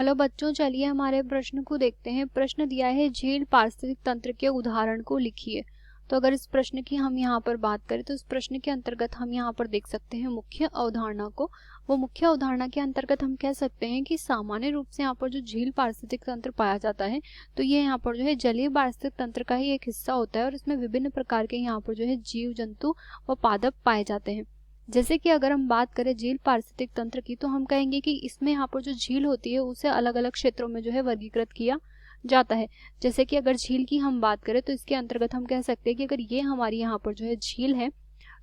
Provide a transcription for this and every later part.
Hello बच्चों, चलिए हमारे प्रश्न को देखते हैं। प्रश्न दिया है झील पारिस्थितिक तंत्र के उदाहरण को लिखिए। तो अगर इस प्रश्न की हम यहाँ पर बात करें तो इस प्रश्न के अंतर्गत हम यहाँ पर देख सकते हैं मुख्य अवधारणा को। वो मुख्य अवधारणा के अंतर्गत हम कह सकते हैं कि सामान्य रूप से यहाँ पर जो झील पारिस्थितिक तंत्र पाया जाता है तो ये यहाँ पर जो है जलीय पारिस्थितिक तंत्र का ही एक हिस्सा होता है और इसमें विभिन्न प्रकार के यहाँ पर जो है जीव जंतु व पादप पाए जाते हैं। जैसे कि अगर हम बात करें झील पारिस्थितिक तंत्र की तो हम कहेंगे कि इसमें यहाँ पर जो झील होती है उसे अलग अलग क्षेत्रों में जो है वर्गीकृत किया जाता है। जैसे कि अगर झील की हम बात करें तो इसके अंतर्गत हम कह सकते हैं कि अगर ये हमारी यहाँ पर जो है झील है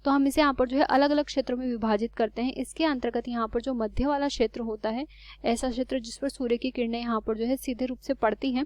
तो हम इसे यहाँ पर जो है अलग अलग क्षेत्रों में विभाजित करते हैं। इसके अंतर्गत यहाँ पर जो मध्य वाला क्षेत्र होता है, ऐसा क्षेत्र जिस पर सूर्य की किरणें यहाँ पर जो है सीधे रूप से पड़ती हैं,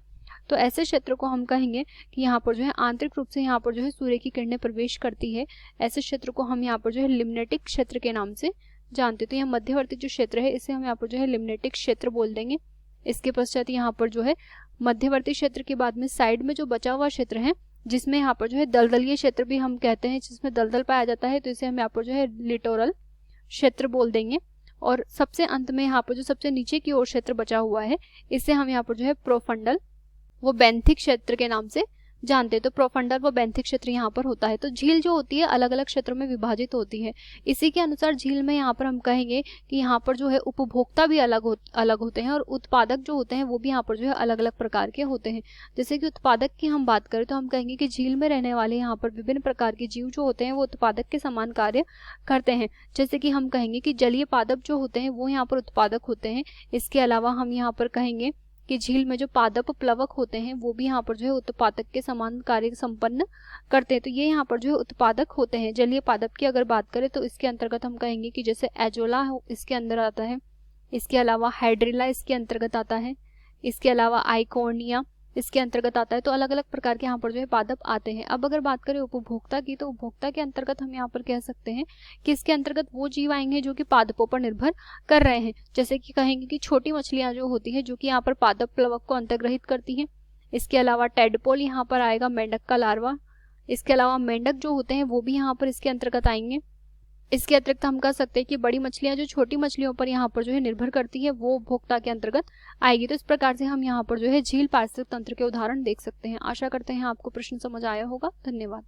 तो ऐसे क्षेत्र को हम कहेंगे कि यहाँ पर जो है आंतरिक रूप से यहाँ पर जो है सूर्य की किरणें प्रवेश करती है। ऐसे क्षेत्र को हम यहाँ पर जो है लिम्नेटिक क्षेत्र के नाम से जानते हैं। तो यह मध्यवर्ती जो क्षेत्र है इसे हम यहाँ पर जो है लिम्नेटिक क्षेत्र बोल देंगे। इसके पश्चात यहाँ पर जो है मध्यवर्ती क्षेत्र के बाद में साइड में जो बचा हुआ क्षेत्र है जिसमें यहाँ पर जो है दलदलीय क्षेत्र भी हम कहते हैं, जिसमें दलदल पाया जाता है, तो इसे हम यहाँ पर जो है लिटोरल क्षेत्र बोल देंगे। और सबसे अंत में यहाँ पर जो सबसे नीचे की ओर क्षेत्र बचा हुआ है इसे हम यहाँ पर जो है प्रोफंडल वो बेंथिक क्षेत्र के नाम से जानते हैं। तो प्रोफंडल व बेंथिक क्षेत्र यहाँ पर होता है। तो झील जो होती है अलग अलग क्षेत्रों में विभाजित होती है। इसी के अनुसार झील में यहाँ पर हम कहेंगे कि यहाँ पर जो है उपभोक्ता भी अलग होते हैं और उत्पादक जो होते हैं वो भी यहाँ पर जो है अलग अलग प्रकार के होते हैं। जैसे कि उत्पादक की हम बात करें तो हम कहेंगे कि झील में रहने वाले यहाँ पर विभिन्न प्रकार के जीव जो होते हैं वो उत्पादक के समान कार्य करते हैं। जैसे कि हम कहेंगे कि जलीय पादप जो होते हैं वो यहाँ पर उत्पादक होते हैं। इसके अलावा हम यहाँ पर कहेंगे कि झील में जो पादप प्लवक होते हैं वो भी यहाँ पर जो है उत्पादक के समान कार्य संपन्न करते हैं। तो ये यहाँ पर जो है उत्पादक होते हैं। जलीय पादप की अगर बात करें तो इसके अंतर्गत हम कहेंगे कि जैसे एजोला इसके अंदर आता है, इसके अलावा हाइड्रिला इसके अंतर्गत आता है, इसके अलावा आइकोनिया इसके अंतर्गत आता है। तो अलग अलग प्रकार के यहाँ पर जो है पादप आते हैं। अब अगर बात करें उपभोक्ता की तो उपभोक्ता के अंतर्गत हम यहाँ पर कह सकते हैं कि इसके अंतर्गत वो जीव आएंगे जो कि पादपों पर निर्भर कर रहे हैं। जैसे कि कहेंगे कि छोटी मछलियां जो होती है जो कि यहाँ पर पादप प्लवक को अंतर्ग्रहित करती हैं। इसके अलावा टेडपोल यहाँ पर आएगा, मेंढक का लार्वा। इसके अलावा मेंढक जो होते हैं वो भी यहाँ पर इसके अंतर्गत आएंगे। इसके अतिरिक्त हम कह सकते हैं कि बड़ी मछलियां जो छोटी मछलियों पर यहाँ पर जो है निर्भर करती है वो उपभोक्ता के अंतर्गत आएगी। तो इस प्रकार से हम यहाँ पर जो है झील पारिस्थितिक तंत्र के उदाहरण देख सकते हैं। आशा करते हैं आपको प्रश्न समझ आया होगा। धन्यवाद।